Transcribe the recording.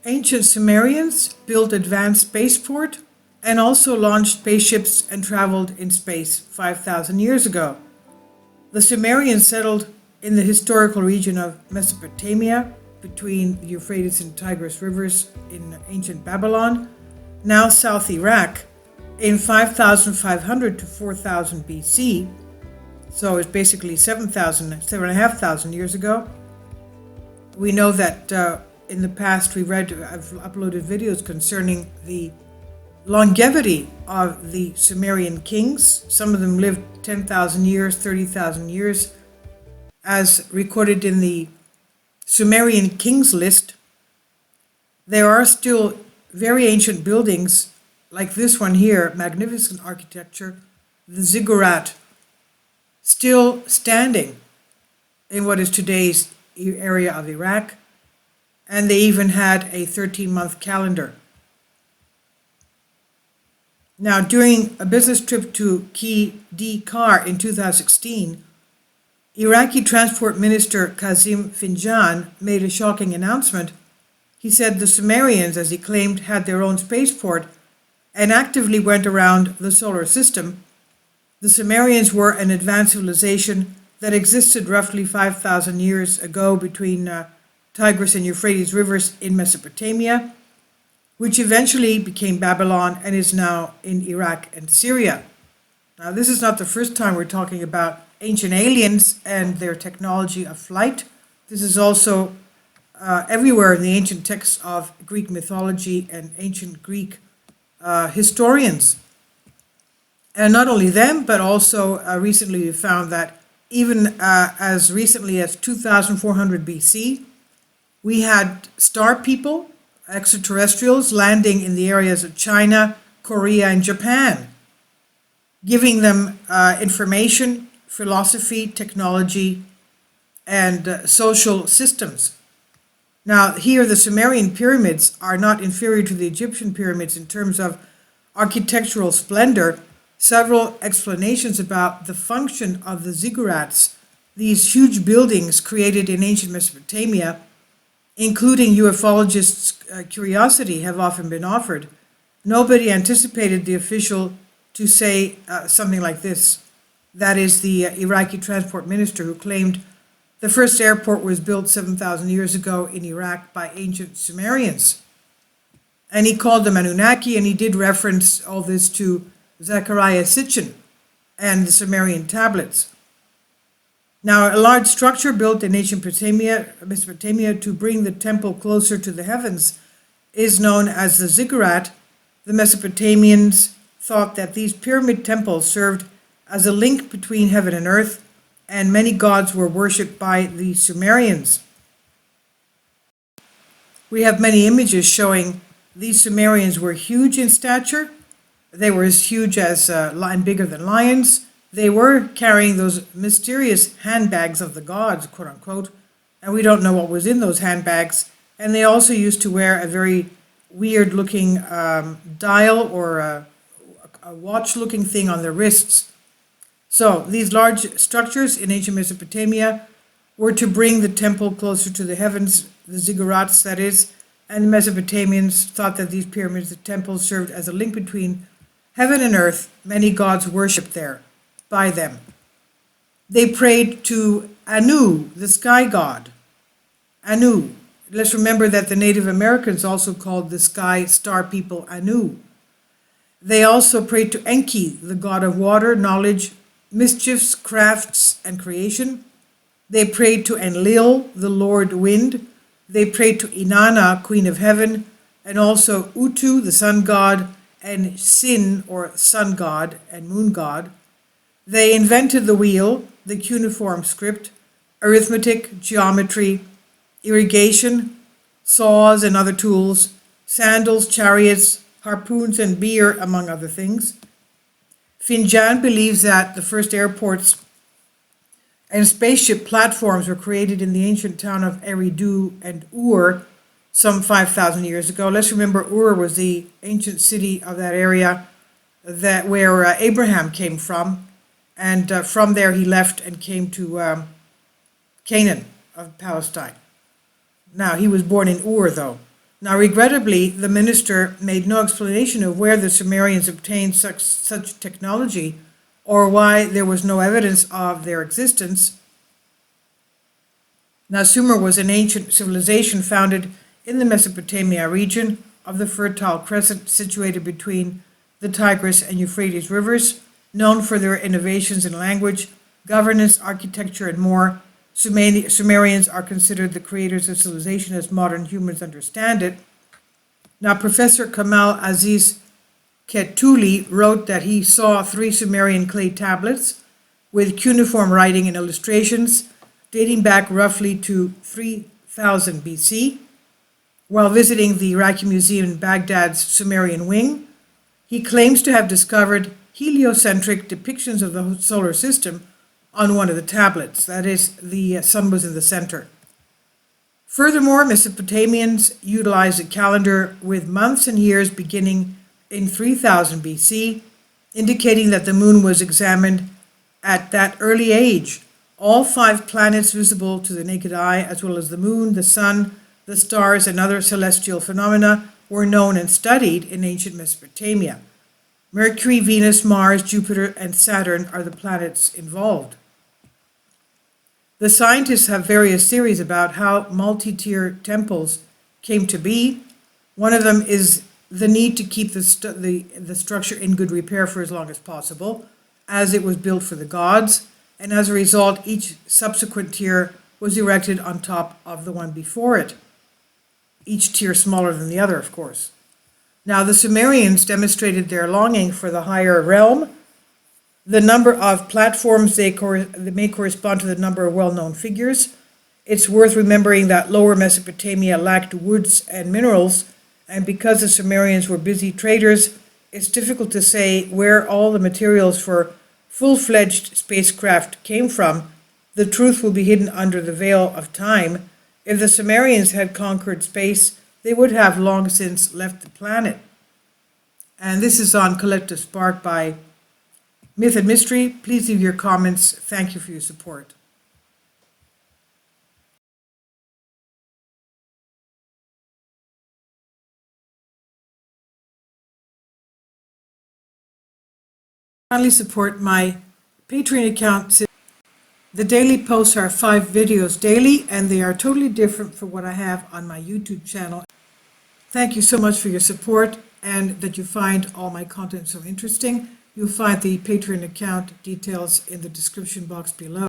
Ancient Sumerians built advanced spaceport and also launched spaceships and traveled in space 5,000 years ago. The Sumerians settled in the historical region of Mesopotamia between the Euphrates and Tigris rivers in ancient Babylon, now South Iraq, in 5,500 to 4,000 BC. So it's basically 7,500 years ago. We know that in the past I've uploaded videos concerning the longevity of the Sumerian kings. Some of them lived 10,000 years, 30,000 years, as recorded in the Sumerian kings list. There are still very ancient buildings like this one here, magnificent architecture, the ziggurat, still standing in what is today's area of Iraq, and they even had a 13-month calendar. Now, during a business trip to Kar in 2016, Iraqi Transport Minister Kazim Finjan made a shocking announcement. He said the Sumerians, as he claimed, had their own spaceport and actively went around the solar system. The Sumerians were an advanced civilization that existed roughly 5,000 years ago between Tigris and Euphrates rivers in Mesopotamia, which eventually became Babylon and is now in Iraq and Syria. Now, this is not the first time we're talking about ancient aliens and their technology of flight. This is also everywhere in the ancient texts of Greek mythology and ancient Greek historians. And not only them, but also recently we found that even as recently as 2400 BC, we had star people, extraterrestrials, landing in the areas of China, Korea, and Japan, giving them information, philosophy, technology, and social systems. Now, here the Sumerian pyramids are not inferior to the Egyptian pyramids in terms of architectural splendor. Several explanations about the function of the ziggurats, these huge buildings created in ancient Mesopotamia, including ufologists' curiosity, have often been offered. Nobody anticipated the official to say something like this. That is the Iraqi transport minister who claimed the first airport was built 7,000 years ago in Iraq by ancient Sumerians. And he called them Anunnaki, and he did reference all this to Zechariah Sitchin and the Sumerian tablets. Now, a large structure built in ancient Mesopotamia to bring the temple closer to the heavens is known as the ziggurat. The Mesopotamians thought that these pyramid temples served as a link between heaven and earth, and many gods were worshipped by the Sumerians. We have many images showing these Sumerians were huge in stature. They were as huge as and bigger than lions. They were carrying those mysterious handbags of the gods, quote unquote, and we don't know what was in those handbags. And they also used to wear a very weird looking dial or a watch looking thing on their wrists. So these large structures in ancient Mesopotamia were to bring the temple closer to the heavens, the ziggurats that is, and the Mesopotamians thought that these pyramids, the temples, served as a link between heaven and earth. Many gods worshipped there by them. They prayed to Anu, the sky god. Anu. Let's remember that the Native Americans also called the sky star people Anu. They also prayed to Enki, the god of water, knowledge, mischiefs, crafts, and creation. They prayed to Enlil, the Lord wind. They prayed to Inanna, queen of heaven, and also Utu, the sun god, and Sin, or sun god and moon god. They invented the wheel, the cuneiform script, arithmetic, geometry, irrigation, saws and other tools, sandals, chariots, harpoons, and beer, among other things. Finjan believes that the first airports and spaceship platforms were created in the ancient town of Eridu and Ur some 5,000 years ago. Let's remember Ur was the ancient city of that area where Abraham came from, and from there he left and came to Canaan of Palestine. Now, he was born in Ur, though. Now, regrettably, the minister made no explanation of where the Sumerians obtained such technology or why there was no evidence of their existence. Now, Sumer was an ancient civilization founded in the Mesopotamia region of the Fertile Crescent situated between the Tigris and Euphrates rivers, known for their innovations in language, governance, architecture, and more. Sumerians are considered the creators of civilization as modern humans understand it. Now, Professor Kamal Aziz Ketuli wrote that he saw 3 Sumerian clay tablets with cuneiform writing and illustrations dating back roughly to 3000 BC. While visiting the Iraqi Museum in Baghdad's Sumerian wing, he claims to have discovered heliocentric depictions of the solar system on one of the tablets. That is, the sun was in the center. Furthermore, Mesopotamians utilized a calendar with months and years beginning in 3000 BC, indicating that the moon was examined at that early age. All 5 planets visible to the naked eye, as well as the moon, the sun, the stars, and other celestial phenomena, were known and studied in ancient Mesopotamia. Mercury, Venus, Mars, Jupiter, and Saturn are the planets involved. The scientists have various theories about how multi-tier temples came to be. One of them is the need to keep the structure in good repair for as long as possible, as it was built for the gods, and as a result, each subsequent tier was erected on top of the one before it. Each tier smaller than the other, of course. Now, the Sumerians demonstrated their longing for the higher realm. The number of platforms they may correspond to the number of well-known figures. It's worth remembering that Lower Mesopotamia lacked woods and minerals, and because the Sumerians were busy traders, it's difficult to say where all the materials for full-fledged spacecraft came from. The truth will be hidden under the veil of time. If the Sumerians had conquered space, they would have long since left the planet. And this is on Collective Spark by Myth and Mystery. Please leave your comments. Thank you for your support. Kindly support my Patreon account. The daily posts are 5 videos daily, and they are totally different from what I have on my YouTube channel. Thank you so much for your support and that you find all my content so interesting. You'll find the Patreon account details in the description box below.